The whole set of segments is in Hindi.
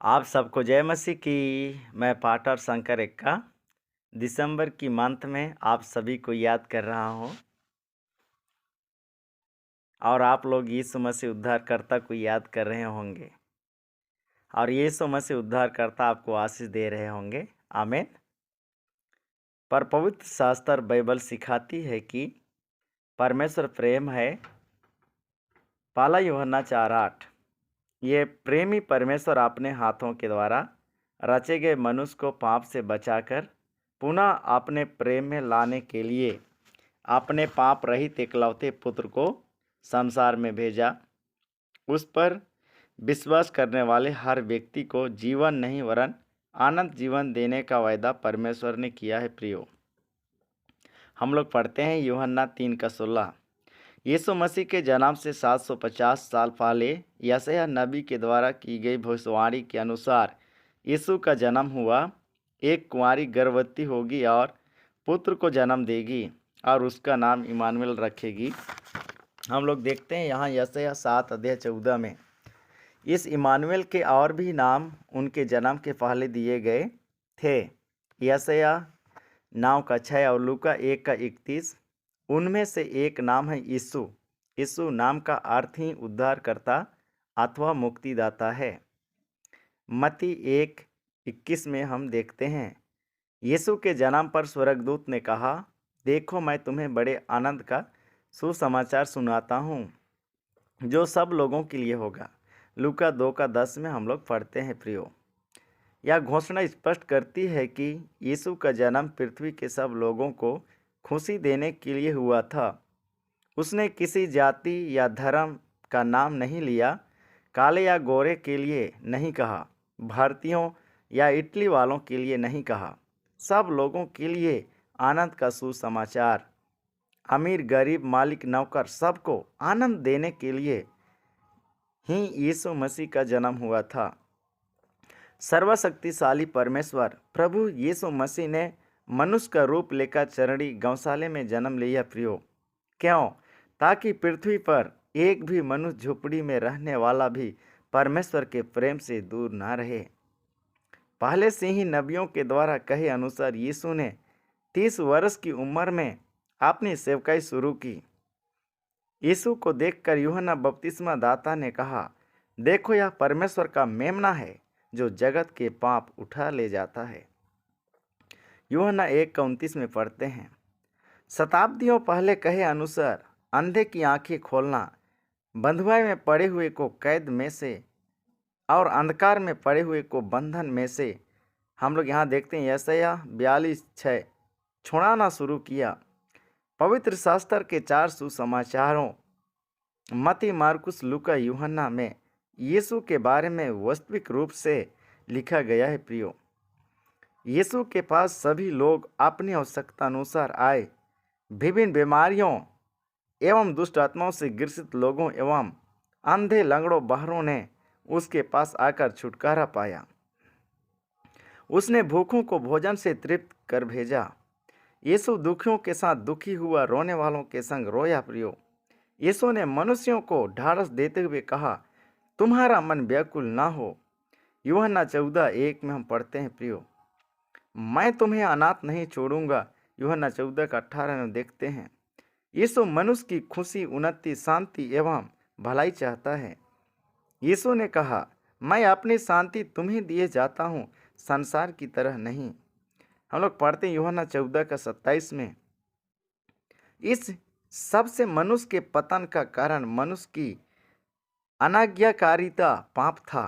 आप सबको जय मसीह की। मैं पाटर शंकर एक्का दिसंबर की मंथ में आप सभी को याद कर रहा हूँ और आप लोग यीशु मसीह उद्धारकर्ता को याद कर रहे होंगे और यीशु मसीह उद्धारकर्ता आपको आशीष दे रहे होंगे। आमीन। पर पवित्र शास्त्र बाइबल सिखाती है कि परमेश्वर प्रेम है। पहला यूहन्ना 4:8 ये प्रेमी परमेश्वर अपने हाथों के द्वारा रचे गए मनुष्य को पाप से बचाकर पुनः अपने प्रेम में लाने के लिए अपने पाप रहित इकलौते पुत्र को संसार में भेजा। उस पर विश्वास करने वाले हर व्यक्ति को जीवन नहीं वरन अनंत जीवन देने का वायदा परमेश्वर ने किया है। प्रियो, हम लोग पढ़ते हैं यूहन्ना 3:16। यीशु मसीह के जन्म से 750 साल पहले यशायाह नबी के द्वारा की गई भविष्यवाणी के अनुसार यीशु का जन्म हुआ। एक कुंवारी गर्भवती होगी और पुत्र को जन्म देगी और उसका नाम इमानुएल रखेगी। हम लोग देखते हैं यहाँ यशायाह 7:14 में इस इमानुएल के और भी नाम उनके जन्म के पहले दिए गए थे। यशायाह 9:6 और लूका 1:31। उनमें से एक नाम है यीशु। यीशु नाम का अर्थ ही उद्धारकर्ता अथवा मुक्तिदाता है। मत्ती 1:21 में हम देखते हैं यीशु के जन्म पर स्वर्गदूत ने कहा, देखो मैं तुम्हें बड़े आनंद का सुसमाचार सुनाता हूँ जो सब लोगों के लिए होगा। लूका 2:10 में हम लोग पढ़ते हैं। प्रियो, यह घोषणा स्पष्ट करती है कि यीशु का जन्म पृथ्वी के सब लोगों को खुशी देने के लिए हुआ था। उसने किसी जाति या धर्म का नाम नहीं लिया, काले या गोरे के लिए नहीं कहा, भारतीयों या इटली वालों के लिए नहीं कहा, सब लोगों के लिए आनंद का सुसमाचार। अमीर गरीब मालिक नौकर सबको आनंद देने के लिए ही यीशु मसीह का जन्म हुआ था। सर्वशक्तिशाली परमेश्वर प्रभु यीशु मसीह ने मनुष्य का रूप लेकर चरणी गौशाले में जन्म लिया। प्रियो, क्यों? ताकि पृथ्वी पर एक भी मनुष्य झोपड़ी में रहने वाला भी परमेश्वर के प्रेम से दूर ना रहे। पहले से ही नबियों के द्वारा कहे अनुसार यीशु ने 30 वर्ष की उम्र में अपनी सेवकाई शुरू की। यीशु को देखकर यूहन्ना बपतिस्मा दाता ने कहा, देखो यह परमेश्वर का मेमना है जो जगत के पाप उठा ले जाता है। यूहन्ना 1:29 में पढ़ते हैं, शताब्दियों पहले कहे अनुसार अंधे की आंखें खोलना, बंधुआई में पड़े हुए को कैद में से और अंधकार में पड़े हुए को बंधन में से। हम लोग यहाँ देखते हैं यशायाह 42:6 छुड़ाना शुरू किया। पवित्र शास्त्र के 4 सुसमाचारों मत्ती मार्कुस लूका यूहन्ना में यीशु के बारे में वास्तविक रूप से लिखा गया है। प्रियो, यीशु के पास सभी लोग अपनी आवश्यकता अनुसार आए। विभिन्न बीमारियों एवं दुष्ट आत्माओं से ग्रसित लोगों एवं अंधे लंगड़ों बहरों ने उसके पास आकर छुटकारा पाया। उसने भूखों को भोजन से तृप्त कर भेजा। यीशु दुखियों के साथ दुखी हुआ, रोने वालों के संग रोया। प्रियो, यीशु ने मनुष्यों को ढाढ़स देते हुए कहा, तुम्हारा मन व्याकुल ना हो। यूहन्ना 14:1 में हम पढ़ते हैं, प्रियो, मैं तुम्हें अनाथ नहीं छोड़ूंगा। यूहन्ना 14:18 में देखते हैं यीशु मनुष्य की खुशी, उन्नति, शांति एवं भलाई चाहता है। यीशु ने कहा, मैं अपनी शांति तुम्हें दिए जाता हूँ, संसार की तरह नहीं। हम लोग पढ़ते हैं यूहन्ना 14:27 में, इस सबसे मनुष्य के पतन का कारण मनुष्य की अनाज्ञाकारिता पाप था,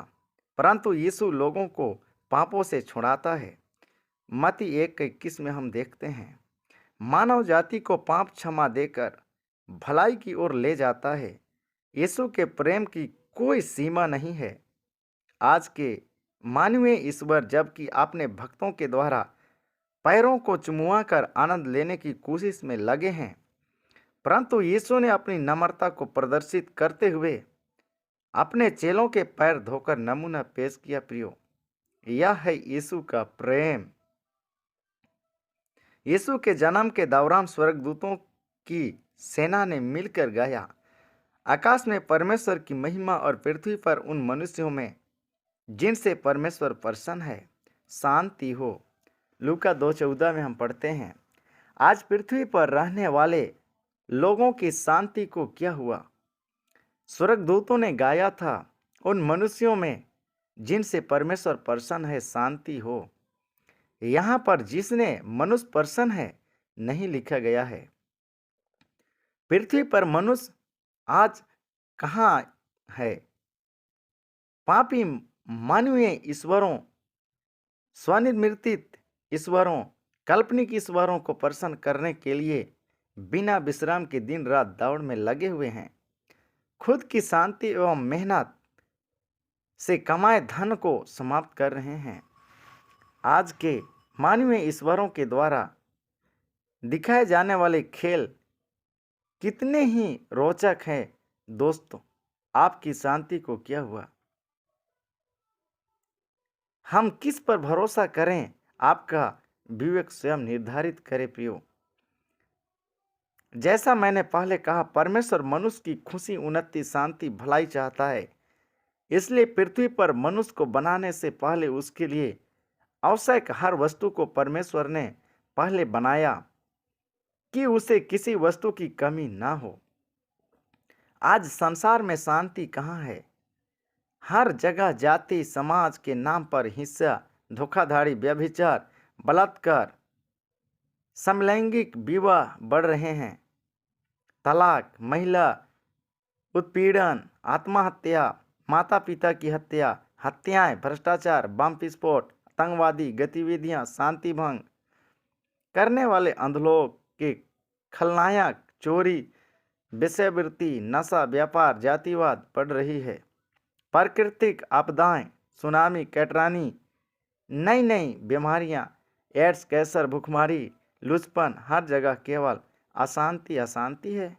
परंतु यीशु लोगों को पापों से छुड़ाता है। मत्ती 1:21 में हम देखते हैं, मानव जाति को पाप क्षमा देकर भलाई की ओर ले जाता है। यीशु के प्रेम की कोई सीमा नहीं है। आज के मानवीय ईश्वर जबकि अपने भक्तों के द्वारा पैरों को चुमुआ कर आनंद लेने की कोशिश में लगे हैं, परंतु यीशु ने अपनी नम्रता को प्रदर्शित करते हुए अपने चेलों के पैर धोकर नमूना पेश किया। प्रियो, यह है यीशु का प्रेम। यीशु के जन्म के दौरान स्वर्गदूतों की सेना ने मिलकर गाया, आकाश में परमेश्वर की महिमा और पृथ्वी पर उन मनुष्यों में जिनसे परमेश्वर प्रसन्न है शांति हो। लूका 2:14 में हम पढ़ते हैं, आज पृथ्वी पर रहने वाले लोगों की शांति को क्या हुआ। स्वर्गदूतों ने गाया था, उन मनुष्यों में जिनसे परमेश्वर प्रसन्न है शांति हो। यहाँ पर जिसने मनुष्य प्रसन्न है नहीं लिखा गया है। पृथ्वी पर मनुष्य आज कहाँ है? पापी मानवीय ईश्वरों, स्वनिर्मित ईश्वरों, काल्पनिक ईश्वरों को प्रसन्न करने के लिए बिना विश्राम के दिन रात दौड़ में लगे हुए हैं। खुद की शांति एवं मेहनत से कमाए धन को समाप्त कर रहे हैं। आज के मानवीय ईश्वरों के द्वारा दिखाए जाने वाले खेल कितने ही रोचक हैं। दोस्तों, आपकी शांति को क्या हुआ? हम किस पर भरोसा करें? आपका विवेक स्वयं निर्धारित करे प्रियो। जैसा मैंने पहले कहा, परमेश्वर मनुष्य की खुशी, उन्नति, शांति, भलाई चाहता है। इसलिए पृथ्वी पर मनुष्य को बनाने से पहले उसके लिए आवश्यक हर वस्तु को परमेश्वर ने पहले बनाया कि उसे किसी वस्तु की कमी ना हो। आज संसार में शांति कहाँ है? हर जगह जाति समाज के नाम पर हिंसा, धोखाधड़ी, व्यभिचार, बलात्कार, समलैंगिक विवाह बढ़ रहे हैं। तलाक, महिला उत्पीड़न, आत्महत्या, माता पिता की हत्या, हत्याएं, भ्रष्टाचार, बम विस्फोट, आतंकवादी गतिविधियां, शांति भंग करने वाले अंधलोग के खलनायक, चोरी, वेश्यावृत्ति, नशा, व्यापार, जातिवाद बढ़ रही है। प्राकृतिक आपदाएं, सुनामी, कैटरानी, नई नई बीमारियां, एड्स, कैंसर, भूखमरी, लूचपन, हर जगह केवल अशांति अशांति है।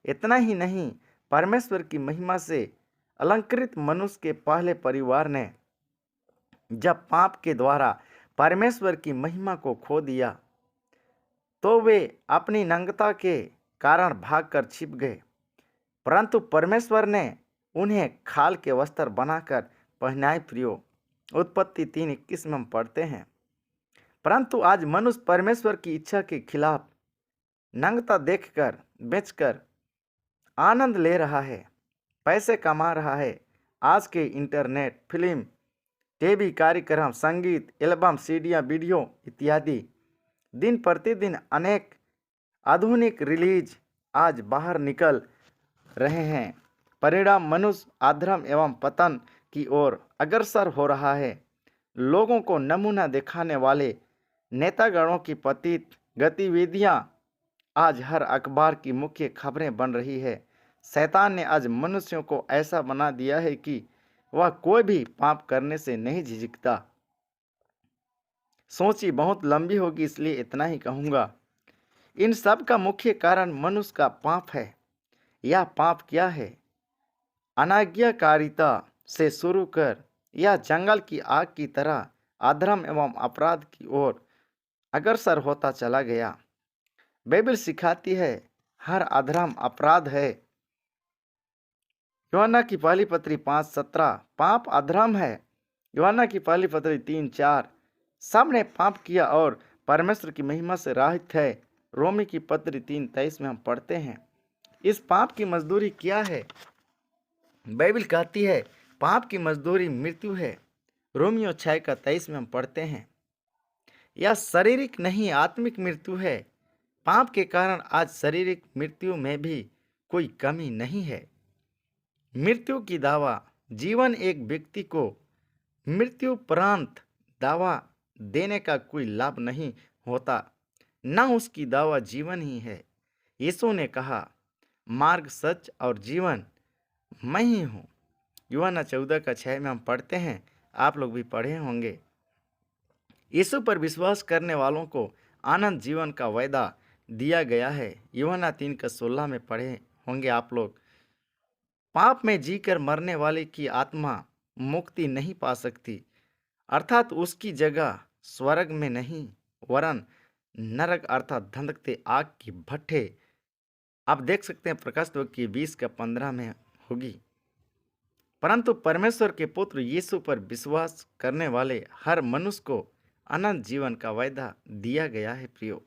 इतना ही नहीं, परमेश्वर की महिमा से अलंकृत मनुष्य के पहले परिवार ने जब पाप के द्वारा परमेश्वर की महिमा को खो दिया तो वे अपनी नंगता के कारण भागकर छिप गए, परंतु परमेश्वर ने उन्हें खाल के वस्त्र बनाकर पहनाए प्रियो। उत्पत्ति 3:21 में हम पढ़ते हैं। परंतु आज मनुष्य परमेश्वर की इच्छा के खिलाफ नंगता देखकर बेचकर आनंद ले रहा है, पैसे कमा रहा है। आज के इंटरनेट, फिल्म, टीवी कार्यक्रम, संगीत, एल्बम, सीडियाँ, वीडियो इत्यादि दिन प्रतिदिन अनेक आधुनिक रिलीज आज बाहर निकल रहे हैं। परिणाम मनुष्य अधर्म एवं पतन की ओर अग्रसर हो रहा है। लोगों को नमूना दिखाने वाले नेतागणों की पतित गतिविधियां आज हर अखबार की मुख्य खबरें बन रही है। शैतान ने आज मनुष्यों को ऐसा बना दिया है कि वह कोई भी पाप करने से नहीं झिझकता। सोची बहुत लंबी होगी, इसलिए इतना ही कहूँगा। इन सब का मुख्य कारण मनुष्य का पाप है। यह पाप क्या है? अनाज्ञाकारिता से शुरू कर यह जंगल की आग की तरह अधर्म एवं अपराध की ओर अग्रसर होता चला गया। बाइबल सिखाती है हर अधर्म अपराध है। यूहन्ना की पहली पत्री 5:17 पाप अधर्म है। यूहन्ना की पहली पत्री 3:4 सब ने पाप किया और परमेश्वर की महिमा से रहित है। रोमी की पत्री 3:23 में हम पढ़ते हैं। इस पाप की मजदूरी क्या है? बाइबल कहती है पाप की मजदूरी मृत्यु है। रोमियो 6:23 में हम पढ़ते हैं। यह शारीरिक नहीं आत्मिक मृत्यु है। पाप के कारण आज शारीरिक मृत्यु में भी कोई कमी नहीं है। मृत्यु की दावा, जीवन एक व्यक्ति को मृत्युपरांत दावा देने का कोई लाभ नहीं होता, न उसकी दावा जीवन ही है। यीशु ने कहा मार्ग, सच और जीवन मैं ही हूँ। यूहन्ना 14:6 में हम पढ़ते हैं, आप लोग भी पढ़े होंगे। यीशु पर विश्वास करने वालों को आनंद जीवन का वायदा दिया गया है। यूहन्ना 3:16 में पढ़े होंगे आप लोग। पाप में जीकर मरने वाले की आत्मा मुक्ति नहीं पा सकती, अर्थात उसकी जगह स्वर्ग में नहीं वरन नरक अर्थात धधकते आग की भट्ठे, आप देख सकते हैं प्रकाशित वाक्य 20:15 में होगी। परंतु परमेश्वर के पुत्र यीशु पर विश्वास करने वाले हर मनुष्य को अनंत जीवन का वायदा दिया गया है। प्रियो,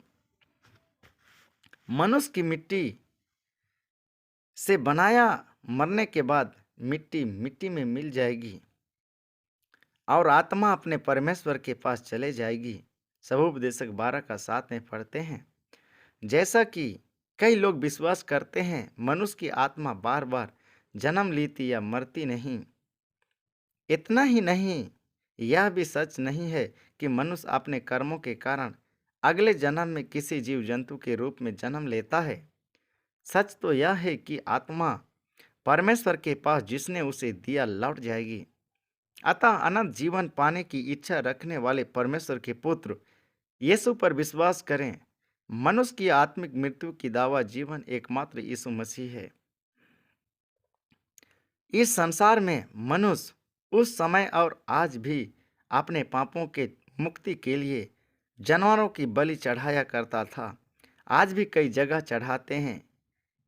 मनुष्य की मिट्टी से बनाया मरने के बाद मिट्टी मिट्टी में मिल जाएगी और आत्मा अपने परमेश्वर के पास चले जाएगी। सबोपदेशक 12:7 में पढ़ते हैं, जैसा कि कई लोग विश्वास करते हैं मनुष्य की आत्मा बार बार जन्म लेती या मरती नहीं। इतना ही नहीं, यह भी सच नहीं है कि मनुष्य अपने कर्मों के कारण अगले जन्म में किसी जीव जंतु के रूप में जन्म लेता है। सच तो यह है कि आत्मा परमेश्वर के पास जिसने उसे दिया लौट जाएगी। अतः अनंत जीवन पाने की इच्छा रखने वाले परमेश्वर के पुत्र यीशु पर विश्वास करें। मनुष्य की आत्मिक मृत्यु की दावा जीवन एकमात्र यीशु मसीह है। इस संसार में मनुष्य उस समय और आज भी अपने पापों के मुक्ति के लिए जानवरों की बलि चढ़ाया करता था। आज भी कई जगह चढ़ाते हैं।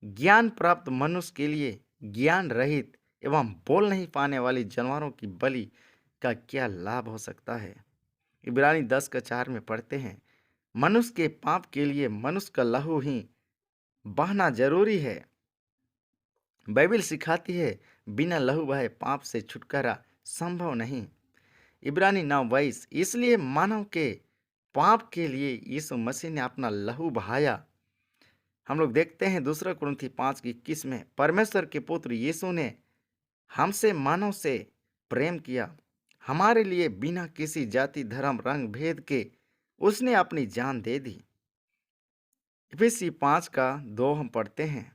ज्ञान प्राप्त मनुष्य के लिए ज्ञान रहित एवं बोल नहीं पाने वाली जानवरों की बलि का क्या लाभ हो सकता है। इब्रानी 10:4 में पढ़ते हैं, मनुष्य के पाप के लिए मनुष्य का लहू ही बहना जरूरी है। बाइबल सिखाती है बिना लहू बहे पाप से छुटकारा संभव नहीं। इब्रानी 9:22, इसलिए मानव के पाप के लिए यीशु मसीह ने अपना लहू बहाया। हम लोग देखते हैं 2 कुरिन्थी 5:21 में, परमेश्वर के पुत्र यीशु ने हमसे मानव से प्रेम किया, हमारे लिए बिना किसी जाति धर्म रंग भेद के उसने अपनी जान दे दी। इफिसी 5:2 हम पढ़ते हैं,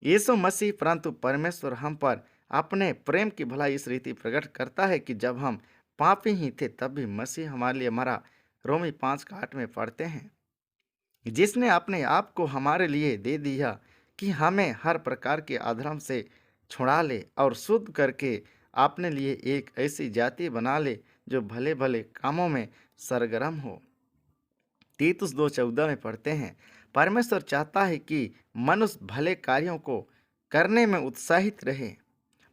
यीशु मसीह परंतु परमेश्वर हम पर अपने प्रेम की भलाई इस रीति प्रकट करता है कि जब हम पापी ही थे तब भी मसीह हमारे लिए मरा। रोमी 5:8 में पढ़ते हैं, जिसने अपने आप को हमारे लिए दे दिया कि हमें हर प्रकार के अधर्म से छुड़ा ले और शुद्ध करके अपने लिए एक ऐसी जाति बना ले जो भले भले कामों में सरगर्म हो। तीतुस 2:14 में पढ़ते हैं, परमेश्वर चाहता है कि मनुष्य भले कार्यों को करने में उत्साहित रहे,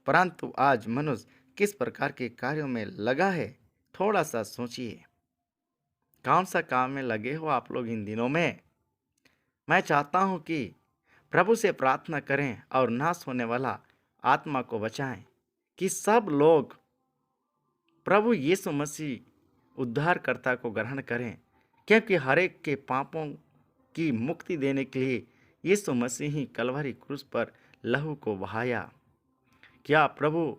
परंतु आज मनुष्य किस प्रकार के कार्यों में लगा है, थोड़ा सा सोचिए। कौन सा काम में लगे हो आप लोग इन दिनों में? मैं चाहता हूं कि प्रभु से प्रार्थना करें और नाश होने वाला आत्मा को बचाएं, कि सब लोग प्रभु यीशु मसीह उद्धारकर्ता को ग्रहण करें, क्योंकि हर एक के पापों की मुक्ति देने के लिए यीशु मसीह ही कलवरी क्रूस पर लहू को बहाया। क्या प्रभु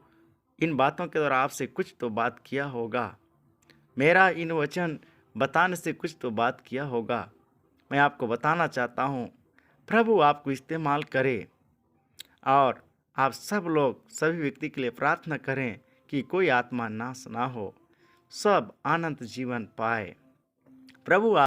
इन बातों के द्वारा आपसे कुछ तो बात किया होगा? मेरा इन वचन बताने से कुछ तो बात किया होगा। मैं आपको बताना चाहता हूँ, प्रभु आपको इस्तेमाल करे और आप सब लोग सभी व्यक्ति के लिए प्रार्थना करें कि कोई आत्मा नाश ना हो, सब अनंत जीवन पाए। प्रभु